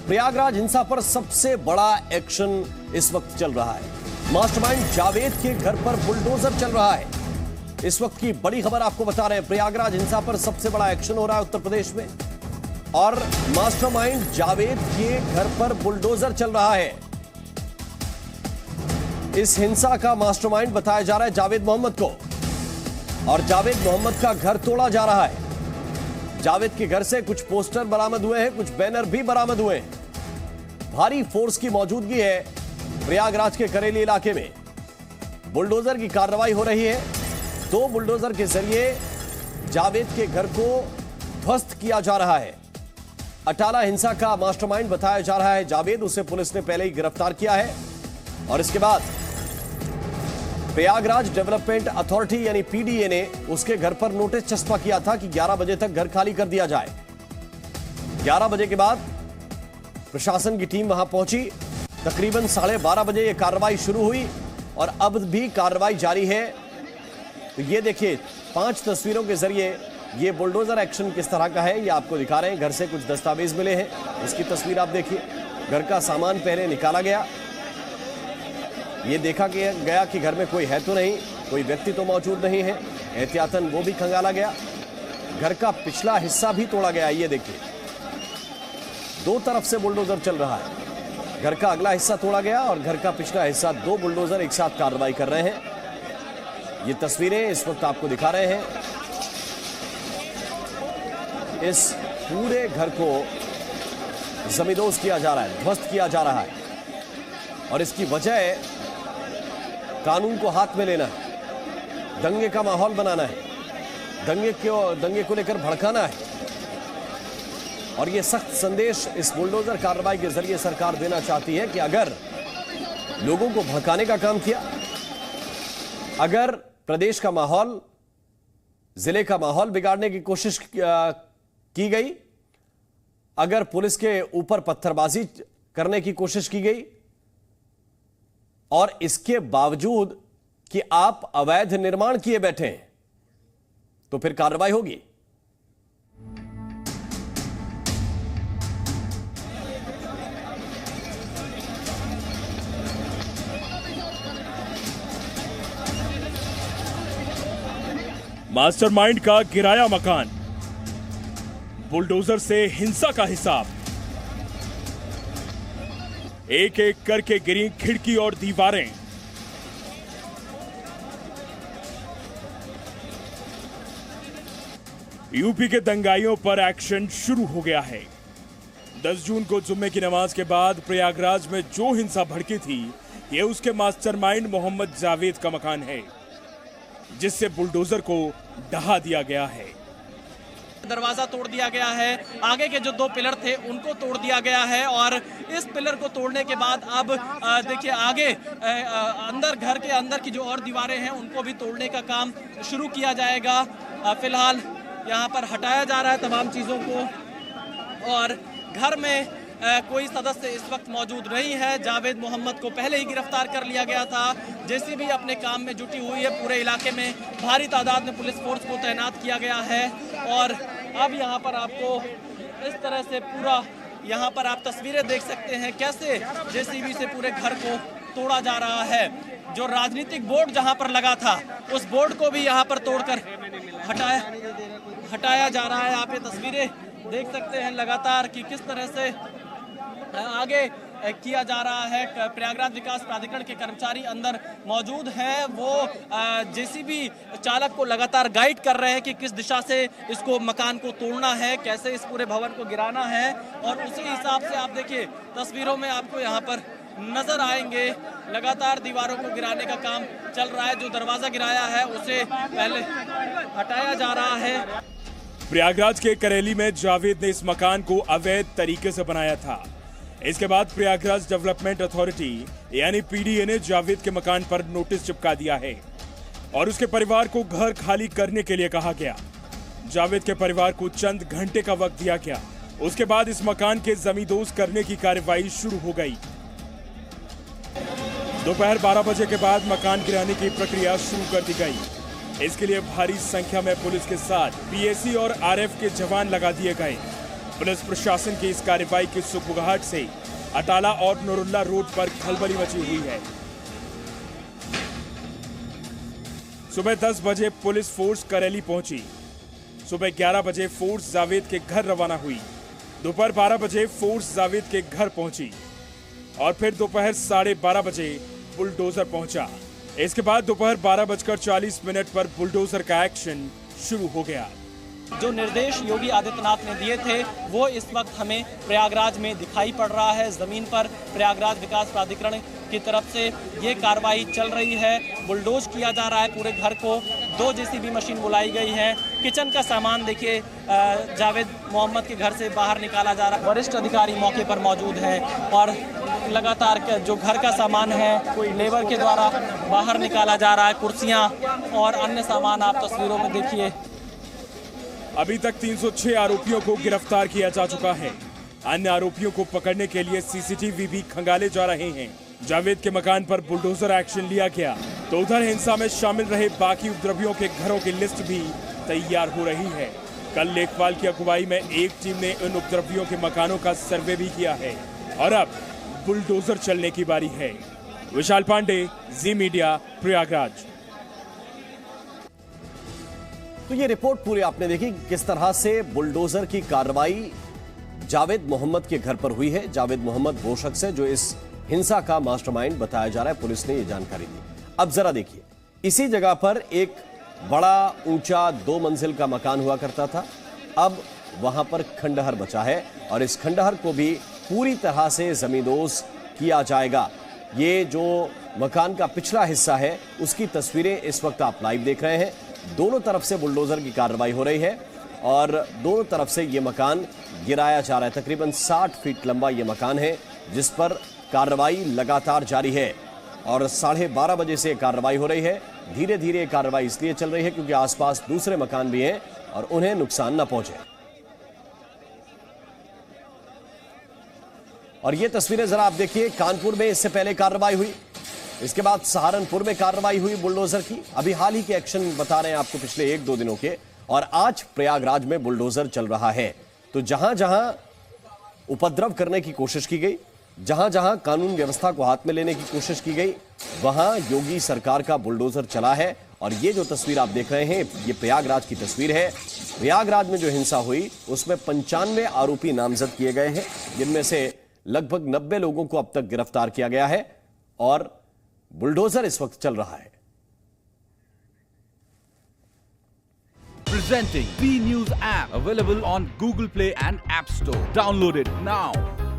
प्रयागराज हिंसा पर सबसे बड़ा एक्शन इस वक्त चल रहा है। मास्टरमाइंड जावेद के घर पर बुलडोजर चल रहा है। इस वक्त की बड़ी खबर आपको बता रहे हैं, प्रयागराज हिंसा पर सबसे बड़ा एक्शन हो रहा है उत्तर प्रदेश में और मास्टरमाइंड जावेद के घर पर बुलडोजर चल रहा है। इस हिंसा का मास्टरमाइंड बताया जा रहा है जावेद मोहम्मद को और जावेद मोहम्मद का घर तोड़ा जा रहा है। जावेद के घर से कुछ पोस्टर बरामद हुए हैं, कुछ बैनर भी बरामद हुए हैं। भारी फोर्स की मौजूदगी है प्रयागराज के करेली इलाके में। बुलडोजर की कार्रवाई हो रही है। 2 बुलडोजर के जरिए जावेद के घर को ध्वस्त किया जा रहा है। अटाला हिंसा का मास्टरमाइंड बताया जा रहा है जावेद। उसे पुलिस ने पहले ही गिरफ्तार किया है और इसके बाद प्रयागराज डेवलपमेंट अथॉरिटी यानी पीडीए ने उसके घर पर नोटिस चस्पा किया था कि 11 बजे तक घर खाली कर दिया जाए। 11 बजे के बाद प्रशासन की टीम वहां पहुंची। तकरीबन 12:30 बजे यह कार्रवाई शुरू हुई और अब भी कार्रवाई जारी है। तो ये देखिए 5 तस्वीरों के जरिए ये बुलडोजर एक्शन किस तरह का है ये आपको दिखा रहे हैं। घर से कुछ दस्तावेज मिले हैं, इसकी तस्वीर आप देखिए। घर का सामान पहले निकाला गया। ये देखा गया कि घर में कोई है तो नहीं, कोई व्यक्ति तो मौजूद नहीं है। एहतियातन वो भी खंगाला गया। घर का पिछला हिस्सा भी तोड़ा गया। ये देखिए 2 तरफ से बुलडोजर चल रहा है। घर का अगला हिस्सा तोड़ा गया और घर का पिछला हिस्सा। 2 बुलडोजर एक साथ कार्रवाई कर रहे हैं। ये तस्वीरें इस वक्त आपको दिखा रहे हैं। इस पूरे घर को जमींदोज किया जा रहा है, ध्वस्त किया जा रहा है और इसकी वजह कानून को हाथ में लेना है, दंगे का माहौल बनाना है, दंगे को लेकर भड़काना है। और यह सख्त संदेश इस बुलडोजर कार्रवाई के जरिए सरकार देना चाहती है कि अगर लोगों को भड़काने का काम किया, अगर प्रदेश का माहौल, जिले का माहौल बिगाड़ने की कोशिश की गई, अगर पुलिस के ऊपर पत्थरबाजी करने की कोशिश की गई और इसके बावजूद कि आप अवैध निर्माण किए बैठे हैं, तो फिर कार्रवाई होगी। मास्टरमाइंड का गिराया मकान, बुलडोजर से हिंसा का हिसाब। एक एक करके गिरी खिड़की और दीवारें। यूपी के दंगाइयों पर एक्शन शुरू हो गया है। 10 जून को जुम्मे की नमाज के बाद प्रयागराज में जो हिंसा भड़की थी, यह उसके मास्टरमाइंड मोहम्मद जावेद का मकान है, जिससे बुलडोजर को ढहा दिया गया है। दरवाजा तोड़ दिया गया है। आगे के जो 2 पिलर थे उनको तोड़ दिया गया है और इस पिलर को तोड़ने के बाद अब देखिए आगे अंदर, घर के अंदर की जो और दीवारें हैं उनको भी तोड़ने का काम शुरू किया जाएगा। फिलहाल यहाँ पर हटाया जा रहा है तमाम चीज़ों को और घर में कोई सदस्य इस वक्त मौजूद नहीं है। जावेद मोहम्मद को पहले ही गिरफ्तार कर लिया गया था। जेसीबी अपने काम में जुटी हुई है। पूरे इलाके में भारी तादाद में पुलिस फोर्स को तैनात किया गया है और अब यहाँ पर आपको इस तरह से पूरा यहाँ पर आप तस्वीरें देख सकते हैं कैसे जेसीबी से पूरे घर को तोड़ा जा रहा है। जो राजनीतिक बोर्ड जहाँ पर लगा था उस बोर्ड को भी यहाँ पर तोड़कर हटाया जा रहा है। आप ये तस्वीरें देख सकते हैं लगातार कि किस तरह से आगे किया जा रहा है। प्रयागराज विकास प्राधिकरण के कर्मचारी अंदर मौजूद हैं। वो जेसीबी चालक को लगातार गाइड कर रहे हैं कि किस दिशा से इसको मकान को तोड़ना है, कैसे इस पूरे भवन को गिराना है और उसी हिसाब से आप देखिए तस्वीरों में आपको यहाँ पर नजर आएंगे। लगातार दीवारों को गिराने का काम चल रहा है। जो दरवाजा गिराया है उसे पहले हटाया जा रहा है। प्रयागराज के करेली में जावेद ने इस मकान को अवैध तरीके से बनाया था। इसके बाद प्रयागराज डेवलपमेंट अथॉरिटी यानी पीडीए ने जावेद के मकान पर नोटिस चिपका दिया है और उसके परिवार को घर खाली करने के लिए कहा गया। जावेद के परिवार को चंद घंटे का वक्त दिया गया। उसके बाद इस मकान के जमींदोज करने की कार्रवाई शुरू हो गई। दोपहर 12 बजे के बाद मकान गिराने की प्रक्रिया शुरू कर दी गई। इसके लिए भारी संख्या में पुलिस के साथ पीएसी और आरएफ के जवान लगा दिए गए। पुलिस प्रशासन की इस कार्रवाई की सुगबुगाहट से अटाला और नूरुल्ला रोड पर खलबली मची हुई है। सुबह 10 बजे पुलिस फोर्स करेली पहुंची। सुबह 11 बजे फोर्स जावेद के घर रवाना हुई। दोपहर 12 बजे फोर्स जावेद के घर पहुंची और फिर दोपहर 12:30 बजे बुलडोजर पहुंचा। इसके बाद दोपहर 12:40 पर बुलडोजर का एक्शन शुरू हो गया। जो निर्देश योगी आदित्यनाथ ने दिए थे वो इस वक्त हमें प्रयागराज में दिखाई पड़ रहा है। जमीन पर प्रयागराज विकास प्राधिकरण की तरफ से ये कार्रवाई चल रही है। बुलडोज किया जा रहा है पूरे घर को। 2 जेसीबी मशीन बुलाई गई है। किचन का सामान देखिए जावेद मोहम्मद के घर से बाहर निकाला जा रहा है। वरिष्ठ अधिकारी मौके पर मौजूद हैं और लगातार जो घर का सामान है कोई लेबर के द्वारा बाहर निकाला जा रहा है। कुर्सियां और अन्य सामान आप तस्वीरों में देखिए। अभी तक 306 आरोपियों को गिरफ्तार किया जा चुका है। अन्य आरोपियों को पकड़ने के लिए सीसीटीवी भी खंगाले जा रहे हैं। जावेद के मकान पर बुलडोजर एक्शन लिया गया तो उधर हिंसा में शामिल रहे बाकी उपद्रवियों के घरों की लिस्ट भी तैयार हो रही है। कल लेखपाल की अगुवाई में एक टीम ने इन उपद्रवियों के मकानों का सर्वे भी किया है और अब बुलडोजर चलने की बारी है। विशाल पांडे, जी मीडिया, प्रयागराज। तो ये रिपोर्ट पूरी आपने देखी किस तरह से बुलडोजर की कार्रवाई जावेद मोहम्मद के घर पर हुई है। जावेद मोहम्मद वो शख्स है जो इस हिंसा का मास्टरमाइंड बताया जा रहा है। पुलिस ने ये जानकारी दी। अब जरा देखिए, इसी जगह पर एक बड़ा ऊंचा 2 मंजिल का मकान हुआ करता था। अब वहां पर खंडहर बचा है और इस खंडहर को भी पूरी तरह से जमींदोज किया जाएगा। ये जो मकान का पिछला हिस्सा है उसकी तस्वीरें इस वक्त आप लाइव देख रहे हैं। दोनों तरफ से बुलडोजर की कार्रवाई हो रही है और दोनों तरफ से ये मकान गिराया जा रहा है। तकरीबन 60 फीट लंबा ये मकान है जिस पर कार्रवाई लगातार जारी है और 12:30 बजे से कार्रवाई हो रही है। धीरे धीरे कार्रवाई इसलिए चल रही है क्योंकि आसपास दूसरे मकान भी हैं और उन्हें नुकसान न पहुंचे। और ये तस्वीरें जरा आप देखिए, कानपुर में इससे पहले कार्रवाई हुई, इसके बाद सहारनपुर में कार्रवाई हुई बुलडोजर की। अभी हाल ही के एक्शन बता रहे हैं आपको पिछले 1-2 दिनों के, और आज प्रयागराज में बुलडोजर चल रहा है। तो जहां जहां उपद्रव करने की कोशिश की गई, जहां जहां कानून व्यवस्था को हाथ में लेने की कोशिश की गई, वहां योगी सरकार का बुलडोजर चला है। और ये जो तस्वीर आप देख रहे हैं ये प्रयागराज की तस्वीर है। प्रयागराज में जो हिंसा हुई उसमें 95 आरोपी नामजद किए गए हैं, जिनमें से लगभग 90 लोगों को अब तक गिरफ्तार किया गया है और बुलडोजर इस वक्त चल रहा है। Presenting B News app available on Google Play and App Store. Download it now.